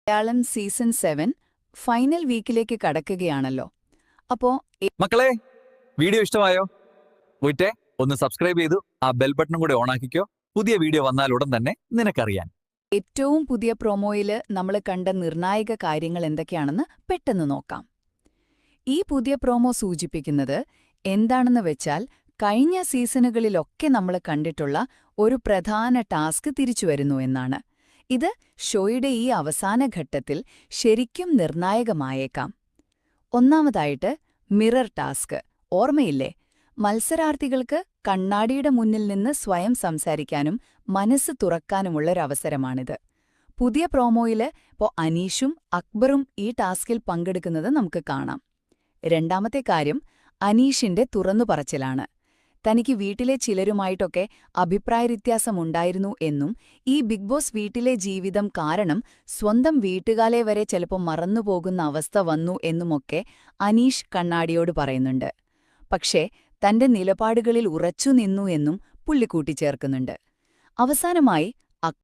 Malayalam season 7 final വീക്കിലേക്ക് കടക്കുകയാണല്ലോ. അപ്പോ മക്കളെ, വീഡിയോ ഇഷ്ടമായോ? പോയിട്ടെ ഒന്ന് സബ്സ്ക്രൈബ് ചെയ്തു ആ ബെൽ ബട്ടണും കൂടെ ഓണാക്കിക്കോ. പുതിയ വീഡിയോ വന്നാൽ ഉടൻ തന്നെ നിനക്കറിയാൻ. ഏറ്റവും പുതിയ പ്രൊമോയില് നമ്മൾ കണ്ട നിർണായക കാര്യങ്ങൾ എന്തൊക്കെയാണെന്ന് പെട്ടെന്ന് നോക്കാം. ഈ പുതിയ പ്രൊമോ സൂചിപ്പിക്കുന്നത് എന്താണെന്ന് വെച്ചാൽ, കഴിഞ്ഞ സീസണുകളിലൊക്കെ നമ്മൾ കണ്ടിട്ടുള്ള ഒരു പ്രധാന ടാസ്ക് തിരിച്ചുവരുന്നു എന്നാണ്. ഇത് ഷോയുടെ ഈ അവസാന ഘട്ടത്തിൽ ശരിക്കും നിർണായകമായേക്കാം. ഒന്നാമതായിട്ട് മിറർ ടാസ്ക്. ഓർമ്മയില്ലേ? മത്സരാർത്ഥികൾക്ക് കണ്ണാടിയുടെ മുന്നിൽ നിന്ന് സ്വയം സംസാരിക്കാനും മനസ്സ് തുറക്കാനുമുള്ളൊരവസരമാണിത്. പുതിയ പ്രോമോയില് അനീഷും അക്ബറും ഈ ടാസ്കിൽ പങ്കെടുക്കുന്നത് നമുക്ക് കാണാം. രണ്ടാമത്തെ കാര്യം അനീഷിന്റെ തുറന്നുപറച്ചിലാണ്. തനിക്ക് വീട്ടിലെ ചിലരുമായിട്ടൊക്കെ അഭിപ്രായവ്യത്യാസമുണ്ടായിരുന്നു എന്നും ഈ ബിഗ് ബോസ് വീട്ടിലെ ജീവിതം കാരണം സ്വന്തം വീട്ടുകാരെ വരെ ചിലപ്പോൾ മറന്നുപോകുന്ന അവസ്ഥ വന്നു എന്നുമൊക്കെ അനീഷ് കണ്ണാടിയോട് പറയുന്നുണ്ട്. പക്ഷേ തന്റെ നിലപാടുകളിൽ ഉറച്ചുനിന്നു എന്നും പുള്ളി കൂട്ടിച്ചേർക്കുന്നുണ്ട്. അവസാനമായി